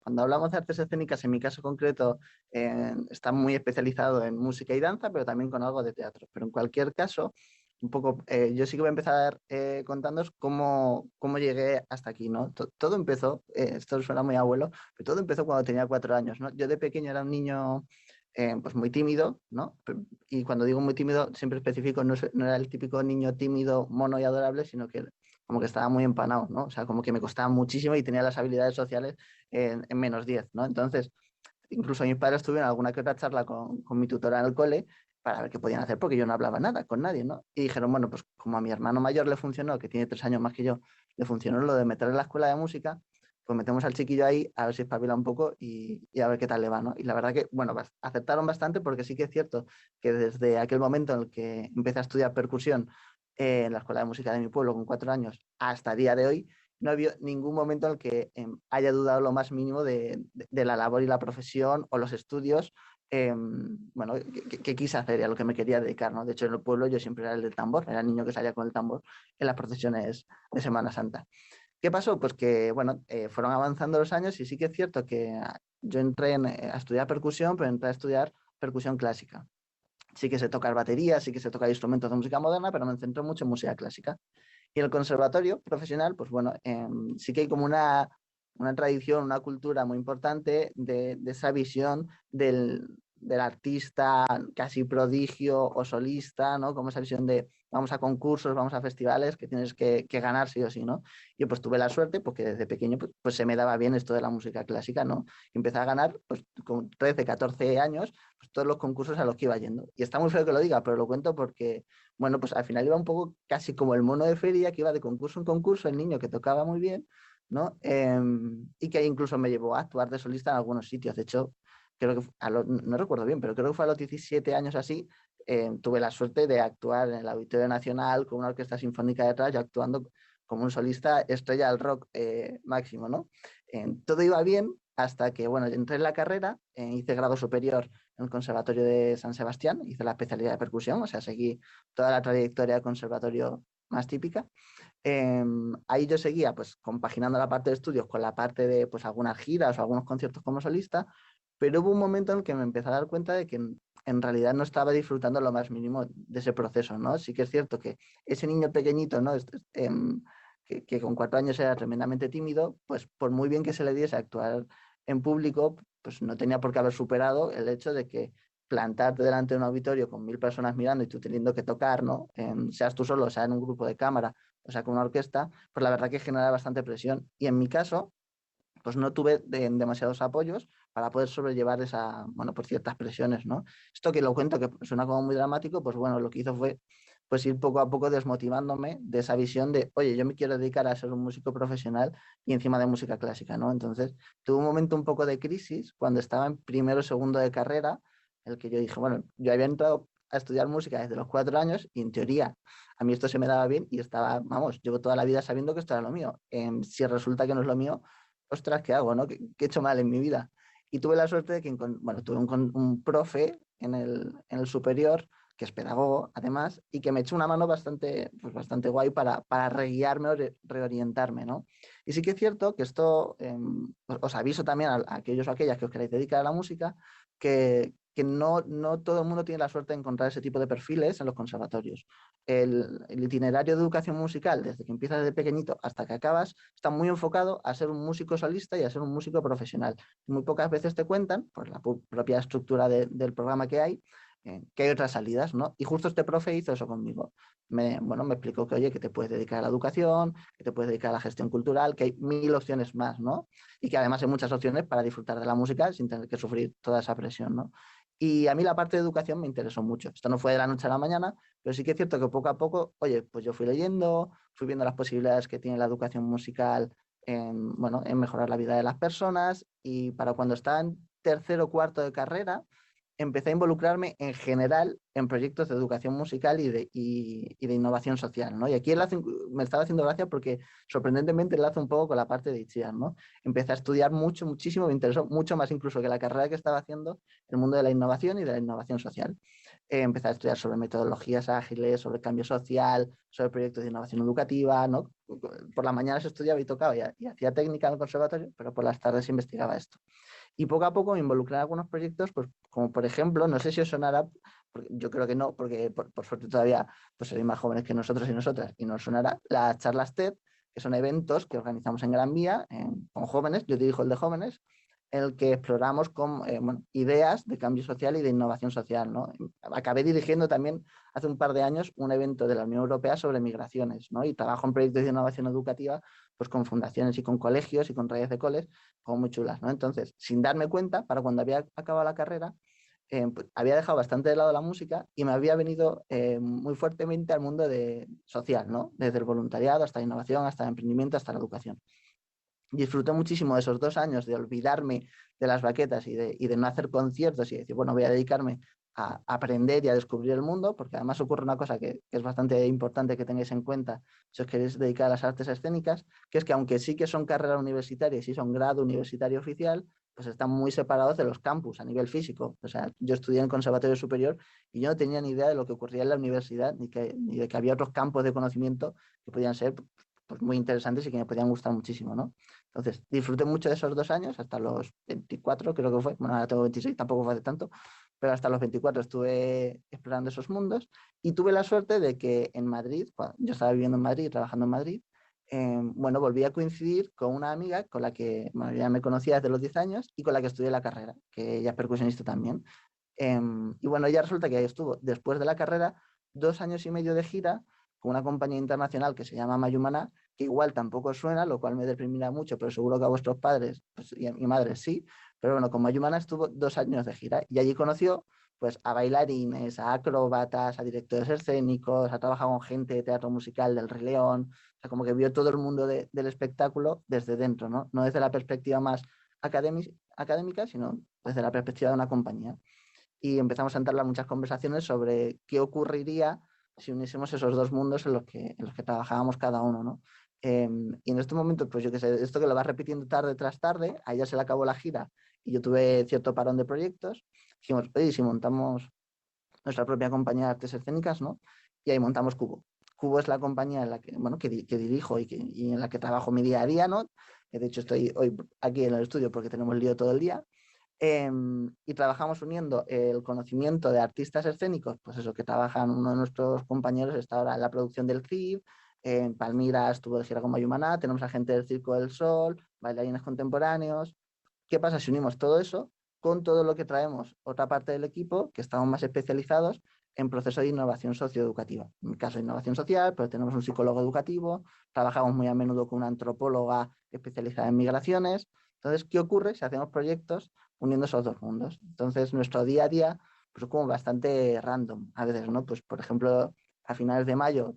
Cuando hablamos de artes escénicas, en mi caso concreto, está muy especializado en música y danza, pero también con algo de teatro. Pero en cualquier caso, un poco, yo sí que voy a empezar contándoos cómo llegué hasta aquí, ¿no? Todo empezó, esto suena muy abuelo, pero todo empezó cuando tenía 4 años, ¿no? Yo de pequeño era un niño pues muy tímido, ¿no? Y cuando digo muy tímido, siempre especifico, no era el típico niño tímido, mono y adorable, sino que como que estaba muy empanado, ¿no? O sea, como que me costaba muchísimo y tenía las habilidades sociales en -10, ¿no? Entonces, incluso mis padres tuvieron alguna que otra charla con mi tutora en el cole para ver qué podían hacer, porque yo no hablaba nada con nadie, ¿no? Y dijeron, bueno, pues como a mi hermano mayor le funcionó, que tiene 3 años más que yo, le funcionó lo de meterle en la escuela de música, pues metemos al chiquillo ahí a ver si espabila un poco y a ver qué tal le va, ¿no? Y la verdad que, bueno, aceptaron bastante porque sí que es cierto que desde aquel momento en el que empecé a estudiar percusión en la escuela de música de mi pueblo con 4 años hasta el día de hoy, no ha habido ningún momento en el que haya dudado lo más mínimo de la labor y la profesión o los estudios bueno, que quise hacer y a lo que me quería dedicar, ¿no? De hecho, en el pueblo yo siempre era el del tambor, era el niño que salía con el tambor en las procesiones de Semana Santa. ¿Qué pasó? Pues que, bueno, fueron avanzando los años y sí que es cierto que yo entré a estudiar percusión, pero entré a estudiar percusión clásica. Sí que sé tocar batería, sí que sé tocar instrumentos de música moderna, pero me centro mucho en música clásica. Y el conservatorio profesional, pues bueno, sí que hay como una tradición, una cultura muy importante de esa visión del artista casi prodigio o solista, ¿no? Como esa visión de vamos a concursos, vamos a festivales que tienes que ganar sí o sí, ¿no? Yo pues tuve la suerte porque desde pequeño pues se me daba bien esto de la música clásica, ¿no? Y empecé a ganar pues con 13, 14 años pues, todos los concursos a los que iba yendo. Y está muy feo que lo diga, pero lo cuento porque bueno, pues al final iba un poco casi como el mono de feria, que iba de concurso en concurso, el niño que tocaba muy bien, ¿no? Y que incluso me llevó a actuar de solista en algunos sitios. De hecho, creo que no recuerdo bien, pero creo que fue a los 17 años así, tuve la suerte de actuar en el Auditorio Nacional con una orquesta sinfónica detrás, yo actuando como un solista estrella del rock máximo, ¿no? Todo iba bien hasta que, bueno, entré en la carrera, hice grado superior en el Conservatorio de San Sebastián, hice la especialidad de percusión, o sea, seguí toda la trayectoria de conservatorio más típica. Ahí yo seguía pues compaginando la parte de estudios con la parte de pues algunas giras o algunos conciertos como solista, pero hubo un momento en el que me empecé a dar cuenta de que en realidad no estaba disfrutando lo más mínimo de ese proceso, ¿no? Sí que es cierto que ese niño pequeñito, ¿no? Que con 4 años era tremendamente tímido, pues por muy bien que se le diese a actuar en público, pues no tenía por qué haber superado el hecho de que plantarte delante de un auditorio con 1000 personas mirando y tú teniendo que tocar, ¿no? Seas tú solo, sea en un grupo de cámara, o sea con una orquesta, pues la verdad que genera bastante presión. Y en mi caso, pues no tuve demasiados apoyos para poder sobrellevar esa, bueno, por ciertas presiones, ¿no? Esto que lo cuento, que suena como muy dramático, pues bueno, lo que hizo fue pues ir poco a poco desmotivándome de esa visión de, oye, yo me quiero dedicar a ser un músico profesional y encima de música clásica, ¿no? Entonces, tuve un momento un poco de crisis cuando estaba en primero o segundo de carrera, en el que yo dije, bueno, yo había entrado a estudiar música desde los 4 años y en teoría a mí esto se me daba bien y estaba, vamos, llevo toda la vida sabiendo que esto era lo mío. Si resulta que no es lo mío, ostras, ¿qué hago, no? ¿Qué he hecho mal en mi vida? Y tuve la suerte de que, bueno, tuve un profe en el superior, que es pedagogo, además, y que me echó una mano bastante, pues bastante guay para reguiarme o reorientarme, ¿no? Y sí que es cierto que esto, os aviso también a aquellos o aquellas que os queráis dedicar a la música, que no todo el mundo tiene la suerte de encontrar ese tipo de perfiles en los conservatorios. El itinerario de educación musical, desde que empiezas desde pequeñito hasta que acabas, está muy enfocado a ser un músico solista y a ser un músico profesional. Muy pocas veces te cuentan, por la propia estructura del programa que hay otras salidas, ¿no? Y justo este profe hizo eso conmigo. Bueno, me explicó que, oye, que te puedes dedicar a la educación, que te puedes dedicar a la gestión cultural, que hay 1000 opciones más, ¿no? Y que además hay muchas opciones para disfrutar de la música sin tener que sufrir toda esa presión, ¿no? Y a mí la parte de educación me interesó mucho. Esto no fue de la noche a la mañana, pero sí que es cierto que poco a poco, oye, pues yo fui leyendo, fui viendo las posibilidades que tiene la educación musical bueno, en mejorar la vida de las personas y para cuando estaba en tercero o cuarto de carrera, empecé a involucrarme en general en proyectos de educación musical y de innovación social, ¿no? Y aquí me estaba haciendo gracia porque sorprendentemente enlaza un poco con la parte de Itziar, ¿no? Empecé a estudiar muchísimo, me interesó mucho más incluso que la carrera que estaba haciendo, el mundo de la innovación y de la innovación social. Empecé a estudiar sobre metodologías ágiles, sobre cambio social, sobre proyectos de innovación educativa, ¿no? Por las mañanas estudiaba y tocaba y hacía técnica en el conservatorio, pero por las tardes investigaba esto. Y poco a poco me involucré en algunos proyectos, pues como por ejemplo, no sé si os sonará, yo creo que no, porque por suerte todavía pues sois más jóvenes que nosotros y nosotras, y nos sonará las charlas TED, que son eventos que organizamos en Gran Vía con jóvenes, yo dirijo el de jóvenes, en el que exploramos ideas de cambio social y de innovación social, ¿no? Acabé dirigiendo también hace un par de años un evento de la Unión Europea sobre migraciones, ¿no? Y trabajo en proyectos de innovación educativa pues con fundaciones y con colegios y con redes de coles como muy chulas, ¿no? Entonces, sin darme cuenta, para cuando había acabado la carrera, pues, había dejado bastante de lado la música y me había venido muy fuertemente al mundo social, ¿no? Desde el voluntariado hasta la innovación, hasta el emprendimiento, hasta la educación. Disfruté muchísimo de esos 2 años de olvidarme de las baquetas y de no hacer conciertos y decir, bueno, voy a dedicarme a aprender y a descubrir el mundo, porque además ocurre una cosa que es bastante importante que tengáis en cuenta si os queréis dedicar a las artes escénicas, que es que aunque sí que son carreras universitarias y son grado universitario oficial, pues están muy separados de los campus a nivel físico. O sea, yo estudié en el Conservatorio Superior y yo no tenía ni idea de lo que ocurría en la universidad, ni de que había otros campos de conocimiento que podían ser pues, muy interesantes y que me podían gustar muchísimo, ¿no? Entonces, disfruté mucho de esos 2 años, hasta los 24 creo que fue, bueno, ahora tengo 26, tampoco fue hace tanto, pero hasta los 24 estuve explorando esos mundos y tuve la suerte de que en Madrid, cuando yo estaba viviendo en Madrid, trabajando en Madrid, bueno, volví a coincidir con una amiga con la que bueno, ya me conocía desde los 10 años y con la que estudié la carrera, que ella es percusionista también. Y bueno, ella resulta que ahí estuvo después de la carrera 2 años y medio de gira con una compañía internacional que se llama Mayumana, que igual tampoco suena, lo cual me deprimirá mucho, pero seguro que a vuestros padres pues, y a mi madre sí. Pero bueno, con Mayumana estuvo 2 años de gira y allí conoció pues, a bailarines, a acróbatas, a directores escénicos, ha trabajado con gente de teatro musical del Rey León, o sea, como que vio todo el mundo del espectáculo desde dentro, ¿no? No desde la perspectiva más académica, sino desde la perspectiva de una compañía y empezamos a entablar muchas conversaciones sobre qué ocurriría si uniésemos esos dos mundos en los que trabajábamos cada uno, ¿no? Y en estos momentos, pues yo qué sé, esto que lo vas repitiendo tarde tras tarde, a ella se le acabó la gira y yo tuve cierto parón de proyectos, dijimos, oye, si montamos nuestra propia compañía de artes escénicas, ¿no? Y ahí montamos Cubo. Cubo es la compañía en la que, bueno, que dirijo y en la que trabajo mi día a día, ¿no? De hecho, estoy hoy aquí en el estudio porque tenemos lío todo el día. Y trabajamos uniendo el conocimiento de artistas escénicos, pues eso, que trabajan uno de nuestros compañeros, está ahora en la producción del CRIB, en Palmira estuvo de gira con Mayumaná, tenemos a gente del Circo del Sol, bailarines contemporáneos. ¿Qué pasa si unimos todo eso con todo lo que traemos otra parte del equipo, que estamos más especializados en procesos de innovación socioeducativa? En mi caso, innovación social, pero tenemos un psicólogo educativo, trabajamos muy a menudo con una antropóloga especializada en migraciones. Entonces, ¿qué ocurre si hacemos proyectos uniendo esos dos mundos? Entonces, nuestro día a día pues, es como bastante random a veces, ¿no? Pues, por ejemplo, a finales de mayo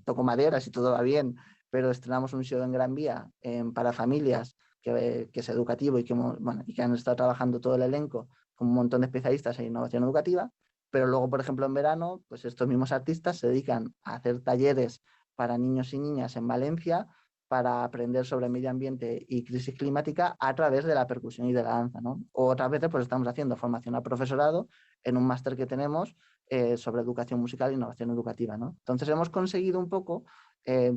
toco madera, si todo va bien, pero estrenamos un show en Gran Vía para familias que es educativo y bueno, y que han estado trabajando todo el elenco con un montón de especialistas en innovación educativa, pero luego, por ejemplo, en verano, pues estos mismos artistas se dedican a hacer talleres para niños y niñas en Valencia para aprender sobre medio ambiente y crisis climática a través de la percusión y de la danza, ¿no? O otras veces pues estamos haciendo formación a profesorado en un máster que tenemos sobre educación musical e innovación educativa, ¿no? Entonces hemos conseguido un poco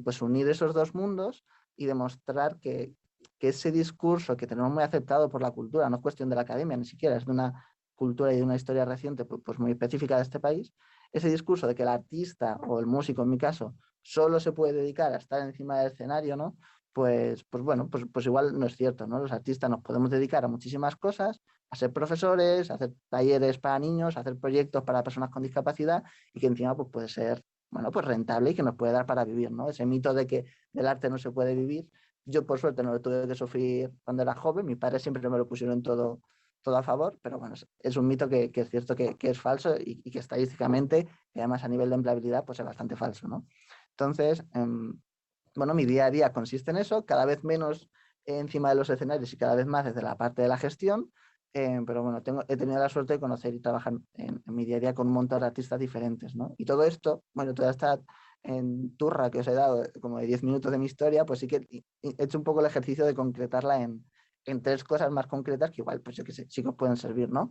pues unir esos dos mundos y demostrar que ese discurso que tenemos muy aceptado por la cultura, no es cuestión de la academia ni siquiera, es de una cultura y de una historia reciente pues muy específica de este país, ese discurso de que el artista o el músico en mi caso solo se puede dedicar a estar encima del escenario, ¿no? Pues bueno, pues igual no es cierto, ¿no? Los artistas nos podemos dedicar a muchísimas cosas, a ser profesores, a hacer talleres para niños, a hacer proyectos para personas con discapacidad y que encima pues puede ser, bueno, pues rentable y que nos puede dar para vivir, ¿no? Ese mito de que del arte no se puede vivir, yo por suerte no lo tuve que sufrir cuando era joven, mis padres siempre me lo pusieron todo a favor, pero bueno, es un mito que es cierto que es falso y que estadísticamente, y además a nivel de empleabilidad, pues es bastante falso, ¿no? Entonces, bueno, mi día a día consiste en eso, cada vez menos encima de los escenarios y cada vez más desde la parte de la gestión, pero bueno, he tenido la suerte de conocer y trabajar en mi día a día con un montón de artistas diferentes, ¿no? Y todo esto, bueno, toda esta en turra que os he dado, como de 10 minutos de mi historia, pues sí que he hecho un poco el ejercicio de concretarla en tres cosas más concretas que igual, pues yo que sé, sí que os pueden servir, ¿no?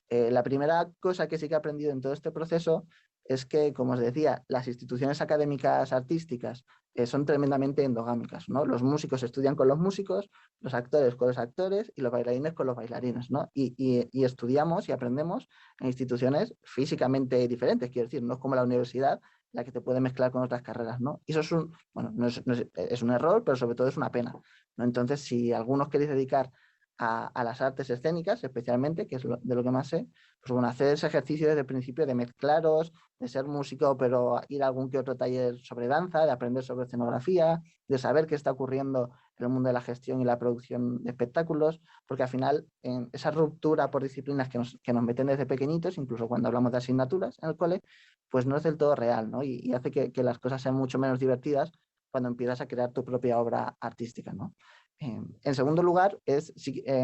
La primera cosa que sí que he aprendido en todo este proceso es que, como os decía, las instituciones académicas artísticas son tremendamente endogámicas, ¿no? Los músicos estudian con los músicos, los actores con los actores y los bailarines con los bailarines, ¿no? Y estudiamos y aprendemos en instituciones físicamente diferentes, quiero decir, no es como la universidad, la que te puede mezclar con otras carreras, ¿no? Y eso es un, bueno, es un error, pero sobre todo es una pena, ¿no? Entonces, si algunos queréis dedicar a las artes escénicas, especialmente, que es de lo que más sé, pues bueno, hacer ese ejercicio desde el principio de mezclaros, de ser músico, pero ir a algún que otro taller sobre danza, de aprender sobre escenografía, de saber qué está ocurriendo en el mundo de la gestión y la producción de espectáculos, porque al final en esa ruptura por disciplinas que nos meten desde pequeñitos, incluso cuando hablamos de asignaturas en el cole, pues no es del todo real, ¿no? Y hace que las cosas sean mucho menos divertidas cuando empiezas a crear tu propia obra artística, ¿no? En segundo lugar, es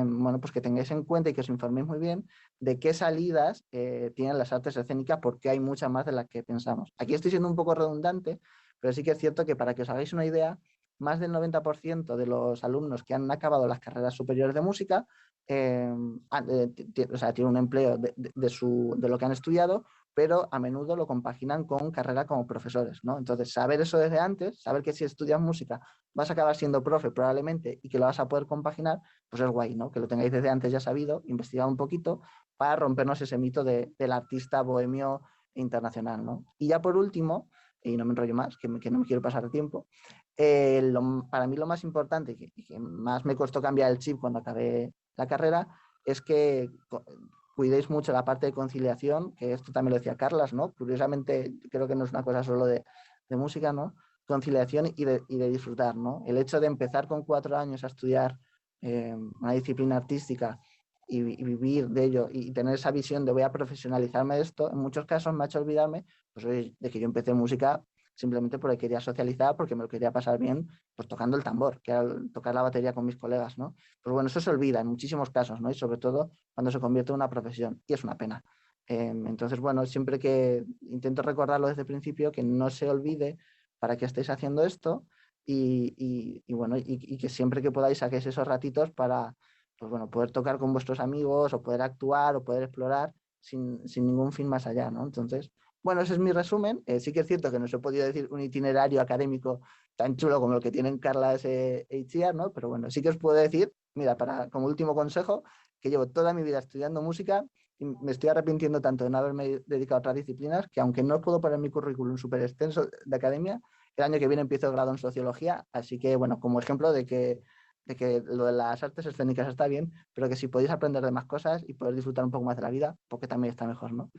bueno, pues que tengáis en cuenta y que os informéis muy bien de qué salidas tienen las artes escénicas, porque hay muchas más de las que pensamos. Aquí estoy siendo un poco redundante, pero sí que es cierto que para que os hagáis una idea, más del 90% de los alumnos que han acabado las carreras superiores de música, o sea, tienen un empleo de lo que han estudiado, pero a menudo lo compaginan con carrera como profesores, ¿no? Entonces, saber eso desde antes, saber que si estudias música vas a acabar siendo profe probablemente y que lo vas a poder compaginar, pues es guay, ¿no? Que lo tengáis desde antes ya sabido, investigado un poquito para rompernos ese mito del artista bohemio internacional, ¿no? Y ya por último, y no me enrollo más, que no me quiero pasar de tiempo, para mí lo más importante y que más me costó cambiar el chip cuando acabé la carrera es que cuidéis mucho la parte de conciliación, que esto también lo decía Carlas, ¿no? Curiosamente, creo que no es una cosa solo de música, ¿no? Conciliación y de disfrutar, ¿no? El hecho de empezar con 4 años a estudiar una disciplina artística y vivir de ello y tener esa visión de voy a profesionalizarme de esto, en muchos casos me ha hecho olvidarme pues, de que yo empecé música simplemente porque quería socializar, porque me lo quería pasar bien, pues tocando el tambor, que era tocar la batería con mis colegas, ¿no? Pues bueno, eso se olvida en muchísimos casos, ¿no? Y sobre todo cuando se convierte en una profesión, y es una pena. Entonces, bueno, siempre que intento recordarlo desde el principio, que no se olvide para qué estáis haciendo esto y bueno, y que siempre que podáis saquéis esos ratitos para, pues bueno, poder tocar con vuestros amigos o poder actuar o poder explorar sin ningún fin más allá, ¿no? Entonces, bueno, ese es mi resumen. Sí que es cierto que no os he podido decir un itinerario académico tan chulo como el que tienen Carlas e Itziar, ¿no? Pero bueno, sí que os puedo decir, mira, como último consejo, que llevo toda mi vida estudiando música y me estoy arrepintiendo tanto de no haberme dedicado a otras disciplinas que aunque no puedo poner mi currículum súper extenso de academia, el año que viene empiezo el grado en sociología, así que bueno, como ejemplo de que lo de las artes escénicas está bien, pero que si podéis aprender de más cosas y poder disfrutar un poco más de la vida, porque también está mejor, ¿no?